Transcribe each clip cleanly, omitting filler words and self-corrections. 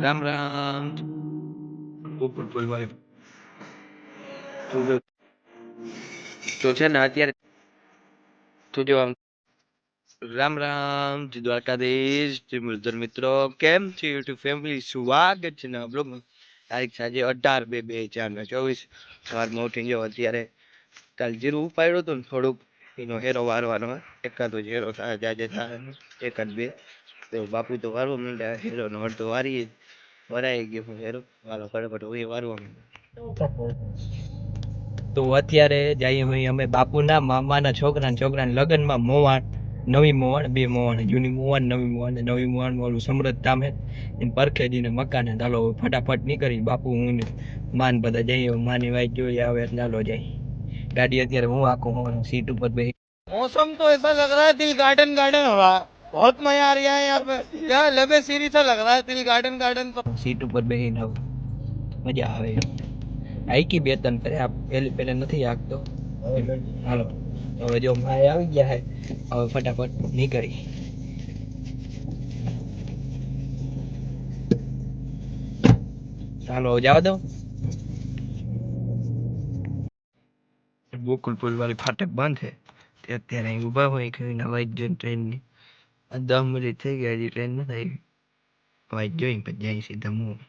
રામ રામ. ઉપર બોલવાય તો છે ને અત્યારે તું જો આમ રામ રામ જય દ્વારકાધીશ જય મુરલીધર મિત્રો, કેમ છે યુટ્યુબ ફેમિલી? સ્વાગત છે ને બ્લોગમાં. તારીખ સાંજે 18/2/2024 સવારમાં ઉઠીને જો અત્યારે કાલ જીરું ઉપાડ્યું હતું ને થોડુંક એનો હેરો વારવાનો એકાદો હેરો જાજે થાય એકાદ બે તો બાપુ તો વારવા માંડ્યા હેરોનો અડધો વારી વરાઈ ગયો હેરો વાલો ફટાફટ હું વારવા તો અત્યારે જઈએ અમે બાપુના મામાના છોકરાના લગ્નમાં મોવાણ નવી મોવાણ બે મોવાણ જૂની મોવાણ નવી મોવાણ વાળું સમૃદ્ધ ધામ હે એમ પરખેજીને મકાને ચાલો ફટાફટ નીકળી બાપુ હું માન બધા જઈએ માની વાઈટ જોઈ આવે એટલે ચાલો જાય गाड़ी અત્યારે હું आखूं सीट ऊपर पे मौसम तो ऐसा लग रहा है दिल गार्डन गार्डन हो रहा है, बहुत मजा आ रहा है यहाँ पे, यहाँ लबे सीरी सा लग रहा है दिल गार्डन गार्डन पर सीट ऊपर બેહીને મજા આવે આઈકી બે ત્રણ કરે આ પેલે નથી આગતો હાલો હવે જો માય આવી ગયા હે હવે ફટાફટ નીકળી ચાલો જાવ દો ગોકુલપુર વાળી ફાટક બંધ છે તે અત્યારે અહીં ઊભા હોય કે વાઈટ જોઈને ટ્રેનની 10 મિનિટ થઈ ગયા હજી ટ્રેન નથી આવી વાઈટ જોઈને પછી જાય સીધા હું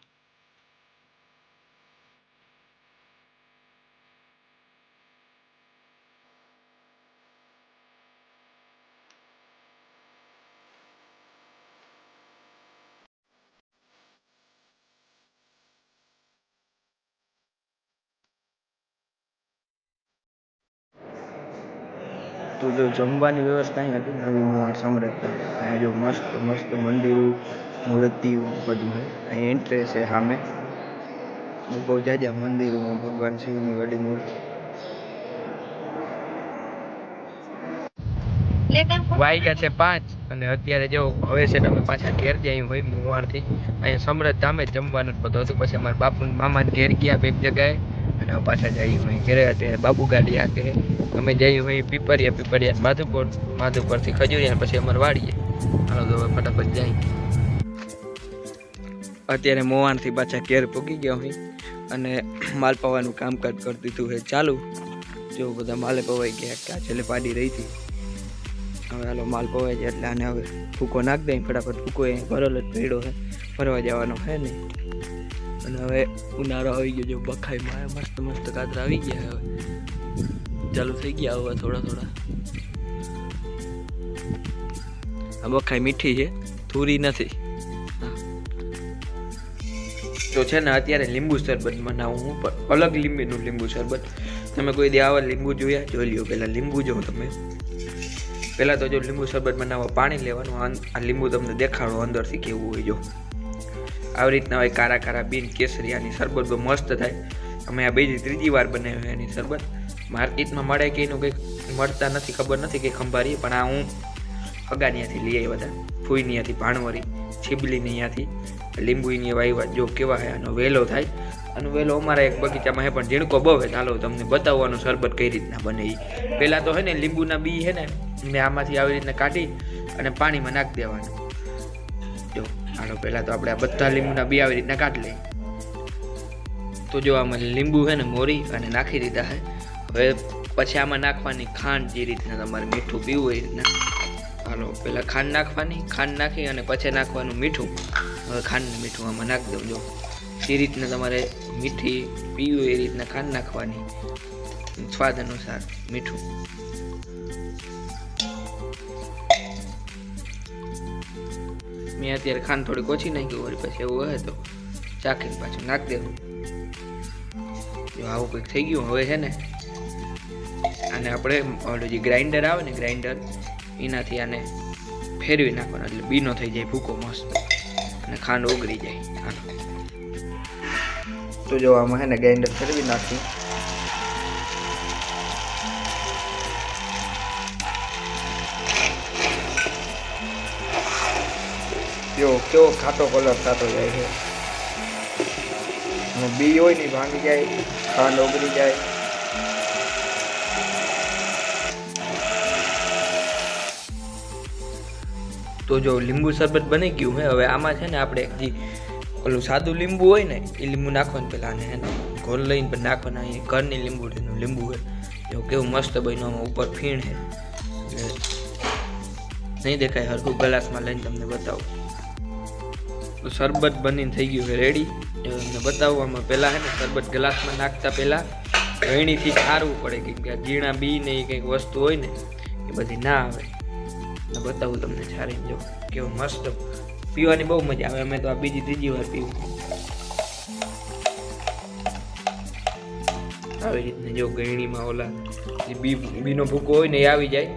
તો જો જમવાની વ્યવસ્થા અહીં હતી નવી મોવાણ સમૃદ્ધ અહીંયા જો મસ્ત મસ્ત મંદિરો મૂર્તિઓ બધું છે અહીં એન્ટ્રેસ છે સામે બહુ જાજા મંદિરોમાં ભગવાન શિવની વડી મૂર્તિ વાગ્યા છે 5 અને અત્યારે જો હવે છે તમે પાછા ઘેર જઈ હોય મોવાણથી અહીંયા સમૃદ્ધ ધામે જ જમવાનું બધું હતું પછી અમારા બાપુ મામાને ઘેર ગયા બે જગ્યાએ અને પાછા જઈએ હોય ઘેરે અત્યારે બાબુ ગાડી આકે અમે જઈએ હોય પીપરિયા માધુપુરથી ખજૂરિયા પછી અમારે વાડીએ હાલો તો ફટાફટ જાય અત્યારે મોવાણથી પાછા ઘેર પૂગી ગયા હોય અને માલ પવાનું કામકાજ કરી દીધું છે ચાલુ જો બધા માલે પવાઈ ગયા કાચેલે પાડી રહી હતી હવે હાલો માલ પવાય છે એટલે આને હવે ફૂકો નાખ દઈ ફટાફટ ફૂકો એ ભરેલો જ ભેડો છે ફરવા જવાનો છે ને અને હવે ઉનાળો આવી ગયો જો બખાઈમાં મસ્ત મસ્ત કાતરા આવી ગયા હવે ચાલુ થઈ ગયા હવે થોડા આ બખાઈ મીઠી છે થોરી નથી તો છે ને અત્યારે લીંબુ શરબત બનાવું હું પણ અલગ લીંબુ શરબત તમે કોઈ દી આવા લીંબુ જોયા જોઈ લ્યો પહેલાં લીંબુ જો તમે પહેલાં તો જો લીંબુ શરબત બનાવવા પાણી લેવાનું આ લીંબુ તમને દેખાડો અંદરથી કેવું હોય જો આવી રીતના હોય કારા બીન કેસરિયાની શરબત બહુ મસ્ત થાય અમે આ બીજી ત્રીજી વાર બનાવ્યું એની શરબત માર્કેટમાં મળે કે એનું કંઈક મળતા નથી ખબર નથી કે ખંભારી પણ આ હું અગાનિયાથી લઈ આવ્યા હતા ફૂઈનીયાથી ભાણવરી છીબલીની અહીંયાથી લીંબુની વાવી જો કેવા છે આનો વેલો થાય આનો વેલો અમારા એક બગીચામાં હે પણ ઝીણકો બહુ છે ચાલો તમને બતાવવાનું શરબત કઈ રીતના બને એ પહેલાં તો હે ને લીંબુના બી છે ને મેં આમાંથી આવી રીતના કાઢી અને પાણીમાં નાખી દેવાનું જો હાલો પહેલાં તો આપણે આ બધા લીંબુના બી આવી રીતના કાઢી લઈએ તો જો આમાં લીંબુ છે ને મોરી અને નાખી દીધા છે હવે પછી આમાં નાખવાની ખાંડ જે રીતના તમારે મીઠું પીવું એ રીતના હાલો પહેલાં ખાંડ નાખી અને પછી નાખવાનું મીઠું હવે ખાંડ ને મીઠું આમાં નાખી દઉં જો જે રીતના તમારે મીઠી પીવું એ રીતના ખાંડ નાખવાની સ્વાદ અનુસાર મીઠું મેં અત્યારે ખાંડ થોડીક ઓછી નાખી વળી પછી એવું હોય તો ચાખીને પાછું નાખી દેવું જો આવું કંઈક થઈ ગયું હવે છે ને આને આપણે ઓલું જે ગ્રાઇન્ડર આવે ને ગ્રાઇન્ડર એનાથી આને ફેરવી નાખવાનો એટલે બીનો થઈ જાય ભૂકો મસ્ત અને ખાંડ ઓગળી જાય હાલો તો જો આમાં છે ને ગ્રાઇન્ડર ફેરવી નાખી જો કેવો ખાટો કલર થતો જાય છે અને બી હોય ને ભાંગી જાય ખાંડ ઓગળી જાય તો જો લીંબુ શરબત બની ગયું હે હવે આમાં છે ને આપણે ઓલું સાદું લીંબુ હોય ને એ લીંબુ નાખવાનું પહેલાં અને એનો ઘોલ લઈને પણ નાખવાના. અહીંયા ઘરની લીંબુડીનું લીંબુ હોય જો કેવું મસ્ત બન્યું. આમાં ઉપર ફીણ છે નહીં દેખાય, હરખું ગ્લાસમાં લઈને તમને બતાવું. તો શરબત બનીને થઈ ગયું છે રેડી. તમને બતાવવામાં પહેલાં છે ને શરબત ગ્લાસમાં નાખતા પહેલાં ગળણીથી સારવું પડે, કેમ કે આ ઝીણા બી ને એ કંઈક વસ્તુ હોય ને એ બધી ના આવે. બતાવું તમને છારીને જો કેવું મસ્ત પીવાની બહુ મજા આવે. અમે તો આ બીજી ત્રીજી વાર પીવું આવી રીતને. જો ગળણીમાં ઓલા બીનો ભૂકો હોય ને એ આવી જાય.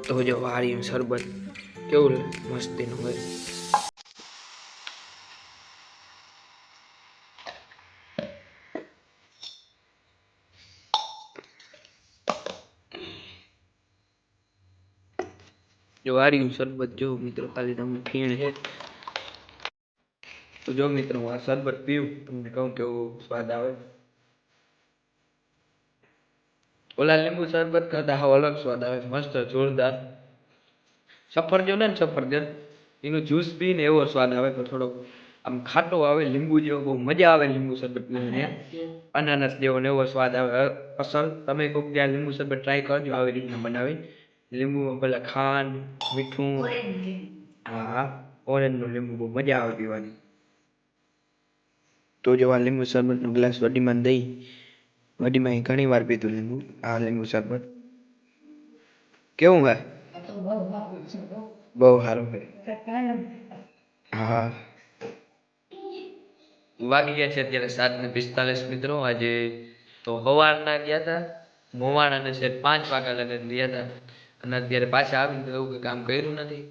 તો જો વાળીનું શરબત કેવું મસ્તીનું હોય. જો વાળીનું શરબત જો મિત્રો ખાલી તમને ફીણ છે. તો જો મિત્રો હું આ શરબત પીવું તમને કહું કેવો સ્વાદ આવે. ઓલા લીંબુ શરબત કરતા હાવ અલગ સ્વાદ આવે, મસ્ત જોરદાર. સફરજન ને સફરજન એનું જ્યુસ પીને એવો સ્વાદ આવે તો થોડો આમ ખાટો આવે લીંબુ જેવો, બહુ મજા આવે લીંબુ શરબત પીને. અનાનસ જેવો ને એવો સ્વાદ આવે અસલ. તમે કોઈક ત્યાં લીંબુ શરબત ટ્રાય કરજો આવી રીતના બનાવી. લીંબુમાં પેલા ખાંડ મીઠું, હા ઓરેન્જનું લીંબુ બહુ મજા આવે પીવાની. તો જો આ લીંબુ શરબતનો ગ્લાસ વડીમાં દઈ વડીમાં ઘણી વાર પીધું લીંબુ. આ લીંબુ શરબત કેવું હે? બહુ સારું છે. હા વાગી ગયા છે અત્યારે 7:45 મિત્રો. આજે તો સવારના ગયા હતા મોવાણાને છે 5 વાગ્યા લગન ગયા હતા અને અત્યારે પાછા આવીને તો એવું કામ કર્યું નથી.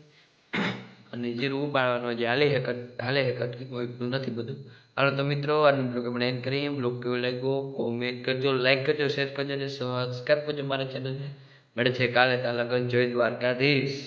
અને જીરું ઉબાડવાનું જે હાલે હેકટ એટલું નથી બધું. હાલો તો મિત્રો આજનો બ્લોગ આપણે એન્ડ કરીએ. બ્લોગ કેવો લાગ્યો કોમેન્ટ કરજો, લાઈક કરજો, શેર કરજો અને સબસ્ક્રાઈબ કરજો મારા ચેનલને. મળે છે કાલે. ત્યાં લગન જય દ્વારકાધીશ.